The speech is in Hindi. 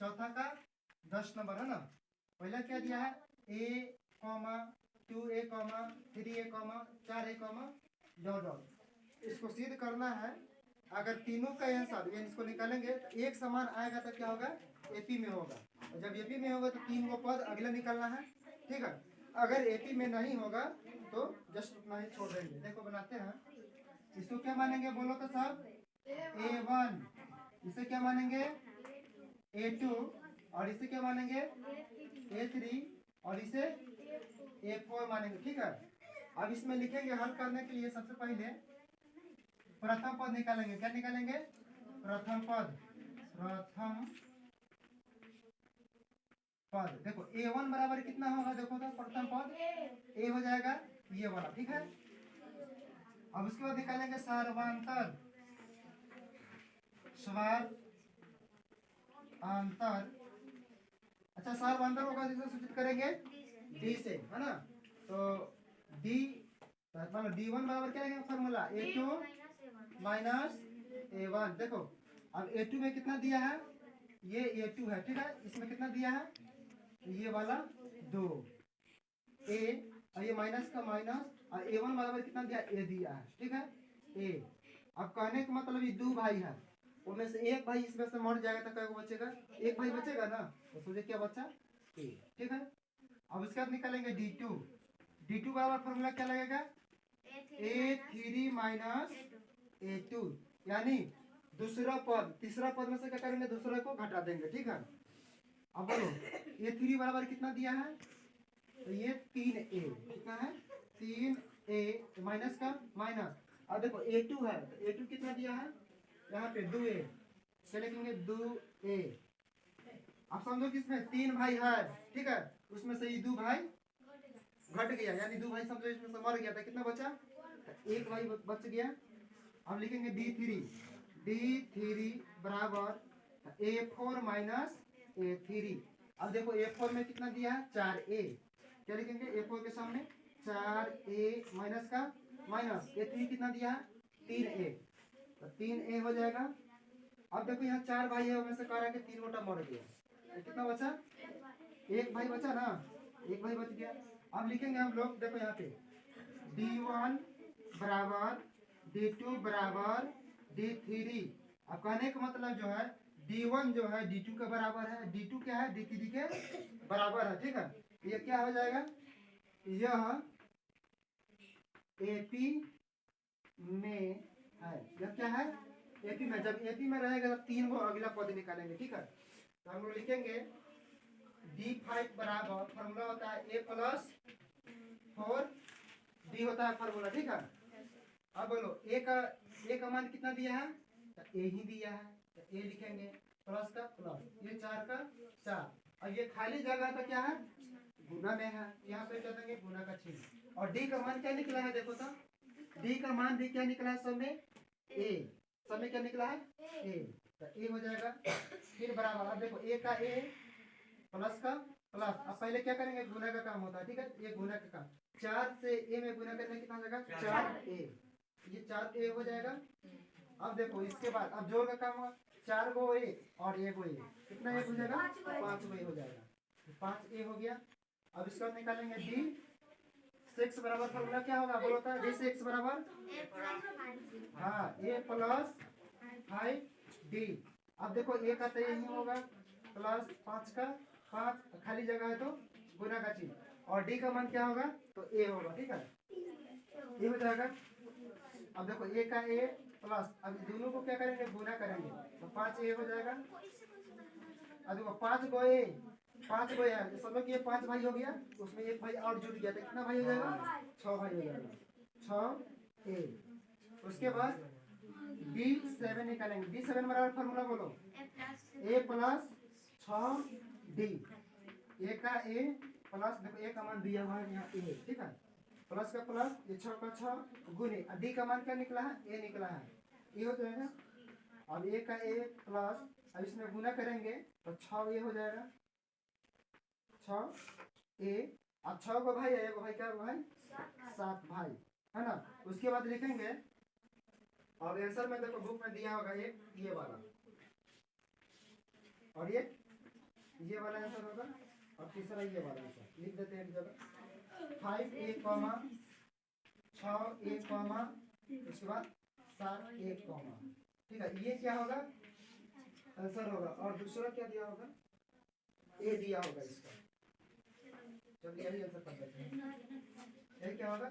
चौथा का 10 नंबर है ना। पहला क्या दिया है, a comma 2a comma 3a comma 4a comma dot dot. इसको सिद्ध करना है। अगर तीनों का आंसर यानी इसको निकालेंगे तो एक समान आएगा तो क्या होगा, एपी में होगा। और जब एपी में होगा तो 3 को पद अगला निकालना है, ठीक है। अगर एपी में नहीं होगा तो जस्ट उतना ही छोड़ देंगे। देखो बनाते हैं, इसको क्या मानेंगे बोलो तो सब, A1, इसे क्या मानेंगे A2, और इसे क्या मानेंगे A3, और इसे A4 मानेंगे, ठीक है। अब इसमें लिखेंगे हल करने के लिए सबसे पहले प्रथम पद निकालेंगे। क्या निकालेंगे, प्रथम पद। प्रथम पद देखो A1 बराबर कितना होगा, देखो तो प्रथम पद A हो जाएगा ये वाला, ठीक है। अब उसके बाद निकालेंगे सर्वांतर। स्वार अंतर, अच्छा सर्वांतर होगा जिसे सूचित करेंगे डी से, है ना। तो डी मतलब D1 बराबर क्या रहेगा फॉर्मूला, A2 माइनस A1। देखो अब A2 में कितना दिया है, ये A2 है, ठीक है। इसमें कितना दिया है, ये वाला 2 A, और ये माइनस का माइनस, और A1 बराबर कितना दिया, A दिया है, ठीक है A। अब कहने का मतलब ये 2 भाई है, उनमें से एक भाई इसमें से मर जाएगा तो क्या बचेगा, एक भाई बचेगा ना, तो सोचे क्या बचा A, ठीक है। अब उसके बाद निकालेंगे D2 बराबर फॉर्मूला क्या लगेगा, A3 माइनस A2, यानी दूसरा पद तीसरा पद में से क्या करेंगे, दूसरे को घटा देंगे, ठीक है। अब बोलो A3 बराबर कितना दिया है, तो ये 3A कितना है, 3A माइनस का माइनस। अब देखो A2 है तो A2 कितना दिया है, यहाँ पे 2A, क्या लिखेंगे 2A। अब समझो कि इसमें 3 भाई है, ठीक है, उसमें से ये 2 भाई घट गया, यानी 2 भाई समझो इसमें से मर गया था, कितना बचा, तो एक भाई बच गया। अब लिखेंगे D3 बराबर A4 माइनस A3। अब देखो A4 में कितना दिया है 4A, क्या लिखेंगे A4 के सामने 4A माइनस का माइनस A3 कितना दिया है 3A, तो 3A हो जाएगा। अब देखो यहाँ 4 भाई है, उनमें से कह रहा है कि 3 गोटा मर गया, तो कितना बचा, एक भाई बचा ना, एक भाई बच गया। अब लिखेंगे हम लोग, देखो यहाँ पे D1 बराबर D2 बराबर D3। अब कहने का मतलब जो है D1 जो है D2 के बराबर है, D2 क्या है D3 के बराबर है, ठीक है। ये क्या हो जाएगा, यह एपी में है, यह क्या है एपी में। जब एपी में रहेगा तो 3 को अगला पद निकालेंगे, ठीक है। तो हम लोग लिखेंगे D5 बराबर फॉर्मूला होता है A+4 D होता है फॉर्मूला, ठीक है। अब बोलो ए का मान कितना दिया है, तो ए ही दिया है, तो ए लिखेंगे प्लस का प्लस, ये 4 का 4, और ये खाली जगह तो क्या है गुना में है, यहाँ पे क्या देंगे गुना का चिन्ह। और डी का मान क्या निकला है, देखो तो डी का मान भी क्या निकला है, सब में ए, सब में क्या निकला है ए, तो ए हो जाएगा। फिर बराबर अब देखो ए का ए प्लस का प्लस। अब पहले क्या करेंगे, गुना का काम होता है, ठीक है, ये गुना का काम। 4 से ए में गुना करने कितना हो जाएगा 4A, ये 4A हो जाएगा। अब देखो इसके बाद अब जोड़ का काम होगा, 4 गो ए और 1 गो ए, कितना ए हो जाएगा 5 गो ए हो जाएगा, 5A हो गया। अब इसका निकालेंगे D6 बराबर फॉर्मूला क्या होगा बोलो तो, D6 बराबर हाँ A+5D। अब देखो ए का तो यही होगा प्लस 5 का 5, खाली जगह है तो गुना का चिन्ह, और डी का मान क्या होगा तो ए होगा, ठीक है, ये हो जाएगा। अब देखो ए का ए प्लस, अब दोनों को क्या करेंगे गुना करेंगे, तो 5A हो जाएगा। अब देखो 5 गो ए 5 गो है, समझो कि ये 5 भाई हो गया, उसमें एक भाई और जुड़ गया, तो कितना भाई हो जाएगा 6 भाई हो जाएगा, 6A। उसके बाद D7 निकालेंगे, D7 बराबर फॉर्मूला बोलो A+6D। ए का ए प्लस, देखो ए का मान दिया हुआ है यहाँ ए, ठीक है, प्लस का प्लस, ये 6 का 6 गुने, डी का मान क्या निकला है ए निकला है, ये हो जाएगा। अब ए का ए प्लस, अब इसमें गुना करेंगे तो 6A हो जाएगा, 6A। अब 6 को भाई है, एक भाई क्या भाई 7 भाई, है ना। उसके बाद लिखेंगे, और आंसर में देखो बुक में दिया होगा एक ये वाला, और ये ये वाला आंसर होगा, और तीसरा ये वाला आंसर लिख देते हैं एक जगह। 5 1 कॉमा 6 1 कॉमा उसके बाद 7 1 कॉमा, ठीक है, ये क्या होगा आंसर होगा। और दूसरा क्या दिया होगा, ए दिया होगा इसका। चलिए यही आंसर कर देते हैं, ये क्या होगा